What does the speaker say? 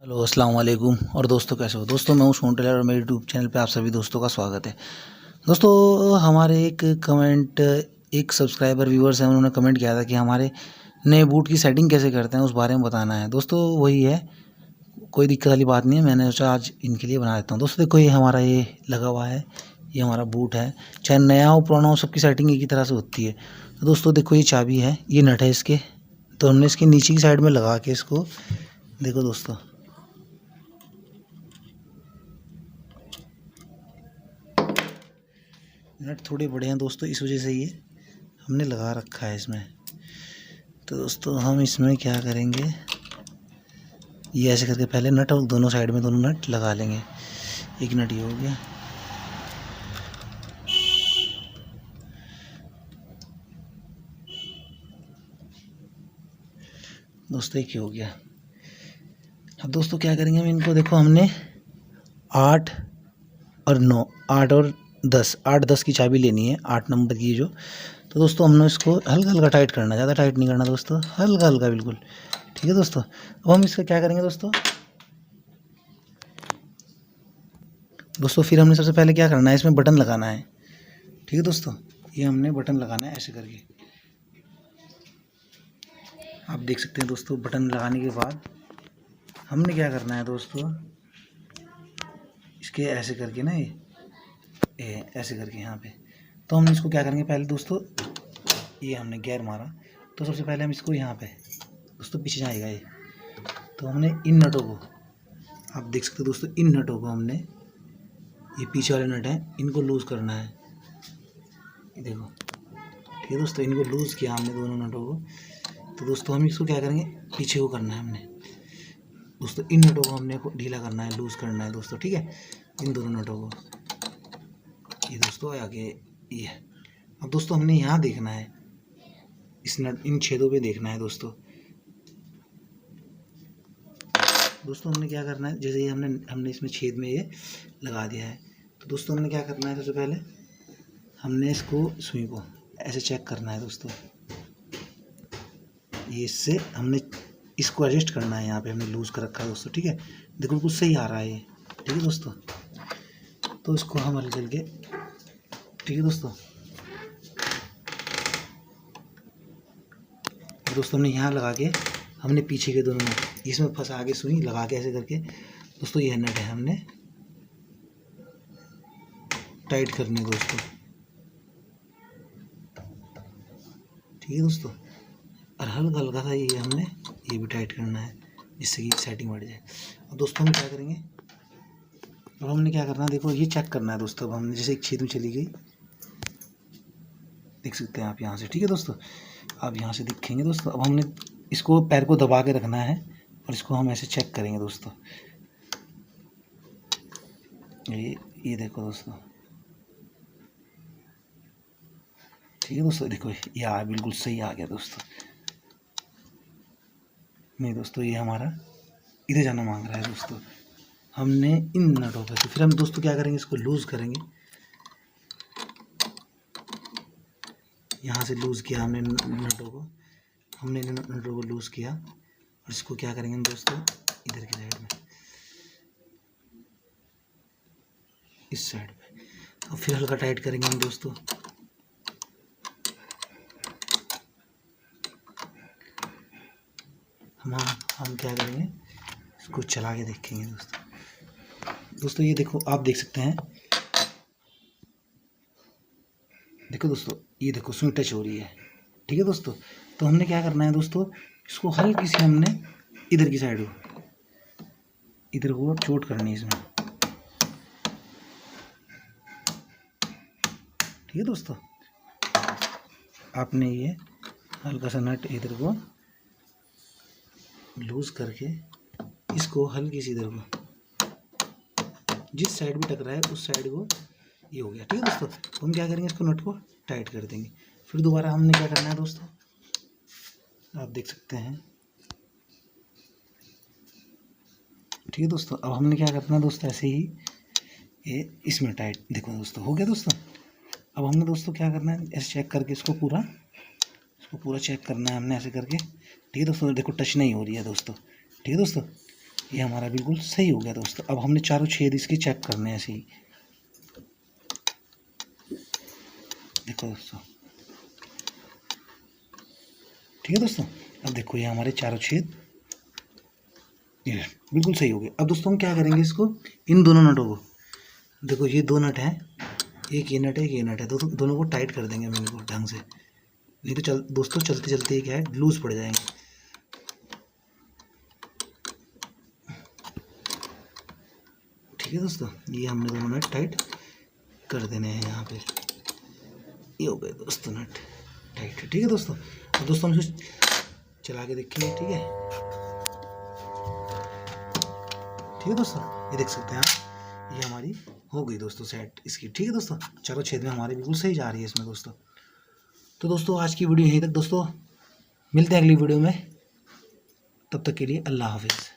Hello अस्सलाम वालेकुम। और दोस्तों कैसे हो दोस्तों, मैं हूं सोन टेलर और मेरे यूट्यूब चैनल पे आप सभी दोस्तों का स्वागत है। दोस्तों हमारे एक सब्सक्राइबर व्यूअर्स हैं, उन्होंने कमेंट किया था कि हमारे नए बूट की सेटिंग कैसे करते हैं, उस बारे में बताना है। दोस्तों वही है, कोई दिक्कत वाली बात नहीं है। मैंने सोचा आज इनके लिए बना देता हूँ। दोस्तों देखो, ये हमारा ये लगा हुआ है, ये हमारा बूट है। चाहे नया हो पुराना हो, सबकी सेटिंग एक ही तरह से होती है। तो दोस्तों देखो, ये चाबी है, ये नट है इसके। तो हमने इसके नीचे की साइड में लगा के इसको, देखो दोस्तों, नट थोड़े बड़े हैं दोस्तों, इस वजह से ये हमने लगा रखा है इसमें। तो दोस्तों हम इसमें क्या करेंगे, ये ऐसे करके पहले नट और दोनों साइड में दोनों नट लगा लेंगे। एक नट ये हो गया, दोस्तों एक ही हो गया। अब दोस्तों क्या करेंगे हम इनको, देखो हमने 8 और 9, 8 और 10, 8-10 की चाबी लेनी है, 8 नंबर की जो। तो दोस्तों हमने इसको हल्का हल्का टाइट करना है, ज़्यादा टाइट नहीं करना दोस्तों, हल्का हल्का बिल्कुल। ठीक है दोस्तों, अब हम इसका क्या करेंगे दोस्तों फिर हमने सबसे पहले क्या करना है, इसमें बटन लगाना है। ठीक है दोस्तों, ये हमने बटन लगाना है ऐसे करके। आप देख सकते हैं दोस्तों, बटन लगाने के बाद हमने क्या करना है दोस्तों, इसके ऐसे करके ना, ये ऐसे करके यहाँ पे। तो हम इसको क्या करेंगे पहले दोस्तों, ये हमने गियर मारा, तो सबसे पहले हम इसको यहाँ पे दोस्तों पीछे जाएगा ये। तो हमने इन नटों को, आप देख सकते हो दोस्तों, इन नटों को हमने, ये पीछे वाले नट हैं, इनको लूज़ करना है। ये देखो, ठीक है दोस्तों, इनको लूज़ किया हमने दोनों नटों को। तो दोस्तों हम इसको क्या करेंगे, पीछे को करना है हमने दोस्तों, इन नटों को हमने ढीला करना है, लूज़ करना है दोस्तों। ठीक है, इन दोनों नटों को, ये दोस्तों आगे ये। अब दोस्तों हमने यहाँ देखना है, इस नट, इन छेदों पे देखना है दोस्तों। हमने क्या करना है, जैसे ये हमने इसमें छेद में ये लगा दिया है। तो दोस्तों हमने क्या करना है, सबसे पहले हमने इसको, सुई को ऐसे चेक करना है दोस्तों। ये इससे हमने इसको एडजस्ट करना है, यहाँ पे हमने लूज़ कर रखा है दोस्तों। ठीक है, देखो कुछ सही आ रहा है ये। ठीक है दोस्तों, तो इसको हम हल्के हल्के, ठीक है दोस्तों, हमने यहाँ लगा के, हमने पीछे के दोनों नट इसमें फंसा के सुई लगा के ऐसे करके दोस्तों, ये नट है हमने टाइट करने दोस्तों। ठीक है दोस्तों, और हल्का हल्का सा ये हमने ये भी टाइट करना है, जिससे कि सेटिंग बढ़ जाए। अब दोस्तों हम क्या करेंगे, अब हमने क्या करना है, देखो ये चेक करना है दोस्तों। अब हमने जैसे एक छेद में चली गई, देख सकते हैं आप यहाँ से। ठीक है दोस्तों, आप यहाँ से दिखेंगे दोस्तों। अब हमने इसको पैर को दबा के रखना है और इसको हम ऐसे चेक करेंगे दोस्तों। ये देखो दोस्तों, ठीक है दोस्तों, देखो ये बिल्कुल सही आ गया दोस्तों। नहीं दोस्तों, ये हमारा इधर जाना मांग रहा है दोस्तों। हमने इन नटों पर, तो फिर हम दोस्तों क्या करेंगे, इसको लूज़ करेंगे। यहाँ से लूज़ किया हमने नटों को, हमने नटों को लूज़ किया, और इसको क्या करेंगे हम दोस्तों, इधर की साइड में, इस साइड पे, और फिर हल्का टाइट करेंगे हम दोस्तों। हम क्या करेंगे, इसको चला के देखेंगे दोस्तों। ये देखो, आप देख सकते हैं, देखो दोस्तों, ये देखो सुई टच हो रही है। ठीक है दोस्तों, तो हमने क्या करना है दोस्तों, इसको हल्की सी हमने इधर की साइड को, इधर को चोट करनी है इसमें। ठीक है दोस्तों, आपने ये हल्का सा नट इधर को लूज करके, इसको हल्की सी इधर को, जिस साइड भी टकरा है उस साइड को, ये हो गया। ठीक है दोस्तों, तो हम क्या करेंगे, इसको नट को टाइट कर देंगे। फिर दोबारा हमने क्या करना है दोस्तों, आप देख सकते हैं। ठीक है दोस्तों, अब हमने क्या करना है दोस्तों, ऐसे ही ये इसमें टाइट, देखो दोस्तों हो गया दोस्तों। अब हमने दोस्तों क्या करना है, ऐसे चेक करके इसको पूरा चेक करना है हमने ऐसे करके। ठीक है दोस्तों, देखो टच नहीं हो रही है दोस्तों। ठीक है दोस्तों, ये हमारा बिल्कुल सही हो गया दोस्तों। अब हमने चारों छेद इसके चेक करने हैं ऐसे ही। देखो दोस्तों, ठीक है दोस्तों। अब देखो ये हमारे चारों छेद ये बिल्कुल सही हो गए। अब दोस्तों हम क्या करेंगे, इसको इन दोनों नटों को, देखो ये दो नट हैं, एक ये नट है, एक ये नट है, दोनों को टाइट कर देंगे हम इनको ढंग से, नहीं तो दोस्तों चलते चलते क्या है लूज पड़ जाएंगे। ठीक है दोस्तों, ये हमने दोनों नट टाइट कर देने हैं यहाँ पे। ये हो गए दोस्तों नट टाइट। ठीक है दोस्तों। अब दोस्तों हम इसे चला के देखेंगे। ठीक है, ठीक है दोस्तों, ये देख सकते हैं आप, ये हमारी हो गई दोस्तों सेट इसकी। ठीक है दोस्तों, चारों छेद में हमारी बिल्कुल सही जा रही है इसमें दोस्तों। तो दोस्तों आज की वीडियो यहीं तक दोस्तों, मिलते हैं अगली वीडियो में, तब तक के लिए अल्लाह हाफिज़।